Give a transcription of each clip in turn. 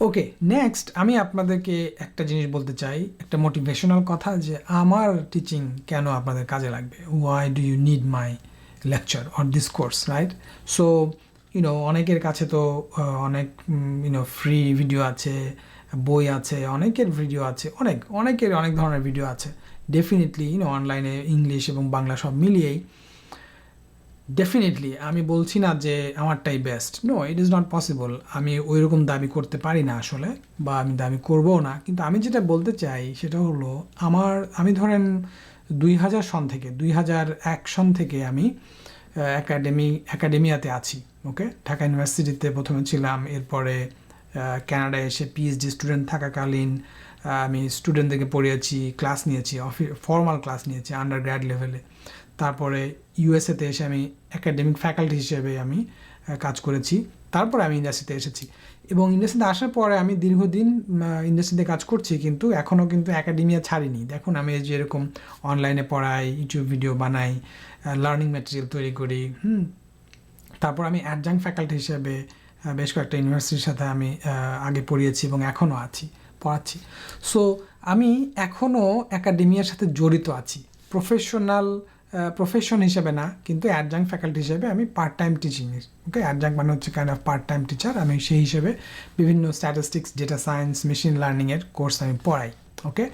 ওকে, next আমি আপনাদেরকে একটা জিনিস বলতে চাই, একটা মোটিভেশনাল কথা, যে আমার টিচিং কেন আপনাদের কাজে লাগবে। Why do you need my lecture or this course, right? So অনেকের কাছে তো অনেক ফ্রি ভিডিও আছে, বই আছে, অনেকের ভিডিও আছে, অনেকের অনেক ধরনের ভিডিও আছে। ডেফিনেটলি অনলাইনে ইংলিশ এবং বাংলা সব মিলিয়েই ডেফিনেটলি আমি বলছি না যে আমারটাই best, no, it is not possible. আমি ওই রকম দাবি করতে পারি না আসলে, বা আমি দাবি করবও না। কিন্তু আমি যেটা বলতে চাই সেটা হলো, আমি ধরেন 2000 সন থেকে 2001 সন থেকে আমি একাডেমিয়াতে আছি। ওকে, ঢাকা ইউনিভার্সিটিতে প্রথমে ছিলাম, এরপরে কানাডায় এসে পিএইচডি স্টুডেন্ট থাকাকালীন আমি স্টুডেন্টদেরকে পড়িয়েছি, ক্লাস নিয়েছি, ফর্মাল ক্লাস নিয়েছি আন্ডার গ্র্যাড লেভেলে। তারপরে ইউএসএতে এসে আমি একাডেমিক ফ্যাকাল্টি হিসেবে আমি কাজ করেছি। তারপরে আমি ইন্ডাস্ট্রিতে এসেছি, এবং ইন্ডাস্ট্রিতে আসার পরে আমি দীর্ঘদিন ইন্ডাস্ট্রিতে কাজ করছি, কিন্তু এখনও কিন্তু একাডেমিয়া ছাড়িনি। দেখুন, আমি যেরকম অনলাইনে পড়াই, ইউটিউব ভিডিও বানাই, লার্নিং ম্যাটেরিয়াল তৈরি করি। তারপর আমি অ্যাডজাঙ্ক ফ্যাকাল্টি হিসেবে বেশ কয়েকটা ইউনিভার্সিটির সাথে আমি আগে পড়িয়েছি এবং এখনও পড়াচ্ছি। সো আমি এখনও একাডেমিয়ার সাথে জড়িত আছি, প্রফেশন হিসেবে না, কিন্তু অ্যাডজাঙ্ক ফ্যাকাল্টি হিসেবে আমি part time teaching. Okay, adjunct মানে হচ্ছে kind of part time teacher. আমি সেই হিসেবে বিভিন্ন স্ট্যাটিস্টিক্স, ডেটা সায়েন্স, মেশিন লার্নিংয়ের কোর্স আমি পড়াই। ওকে,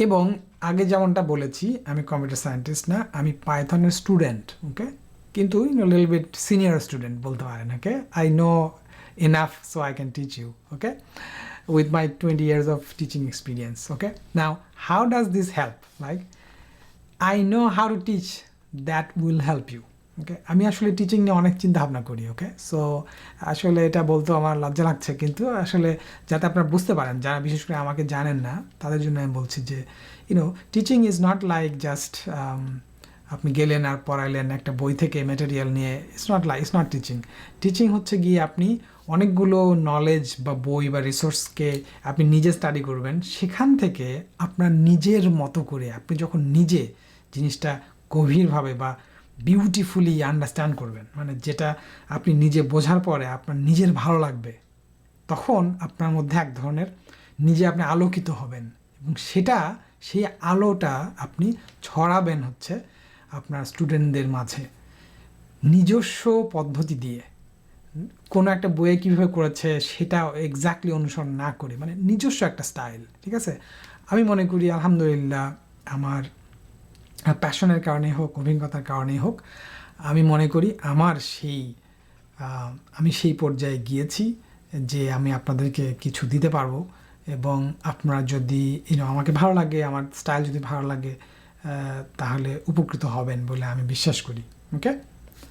এবং আগে যেমনটা বলেছি, আমি কম্পিউটার সায়েন্টিস্ট না, আমি পাইথনের স্টুডেন্ট। ওকে, কিন্তু লিটল বিট সিনিয়র স্টুডেন্ট বলতে পারেন। Okay, I know enough so I can teach you. Okay, with my 20 years of teaching experience. Okay, now how does this help? Like, I know how to teach, that will help you. ওকে, আমি আসলে teaching নিয়ে অনেক চিন্তা ভাবনা করি। ওকে, so আসলে এটা বলতেও আমার লজ্জা লাগছে, কিন্তু আসলে যাতে আপনারা বুঝতে পারেন, যারা বিশেষ করে আমাকে জানেন না, তাদের জন্য আমি বলছি যে teaching is not like just আপনি গেলেন আর পড়াইলেন একটা বই থেকে ম্যাটেরিয়াল নিয়ে। It's not teaching. টিচিং হচ্ছে গিয়ে আপনি অনেকগুলো নলেজ বা বই বা রিসোর্সকে আপনি নিজে স্টাডি করবেন, সেখান থেকে আপনার নিজের মতো করে আপনি যখন নিজে জিনিসটা গভীরভাবে বা বিউটিফুলি আন্ডারস্ট্যান্ড করবেন, মানে যেটা আপনি নিজে বোঝার পরে আপনার নিজের ভালো লাগবে, তখন আপনার মধ্যে এক ধরনের নিজে আপনি আলোকিত হবেন, এবং সেই আলোটা আপনি ছড়াবেন হচ্ছে আপনার স্টুডেন্টদের মাঝে নিজস্ব পদ্ধতি দিয়ে। কোনো একটা বইয়ে কীভাবে করেছে সেটা এক্স্যাক্টলি অনুসরণ না করে, মানে নিজস্ব একটা স্টাইল। ঠিক আছে, আমি মনে করি আলহামদুলিল্লাহ আমার প্যাশনের কারণেই হোক, অভিজ্ঞতার কারণেই হোক, আমি মনে করি আমি সেই পর্যায়ে গিয়েছি যে আমি আপনাদেরকে কিছু দিতে পারবো, এবং আপনারা যদি আমাকে ভালো লাগে, আমার স্টাইল যদি ভালো লাগে, তাহলে উপকৃত হবেন বলে আমি বিশ্বাস করি। ওকে।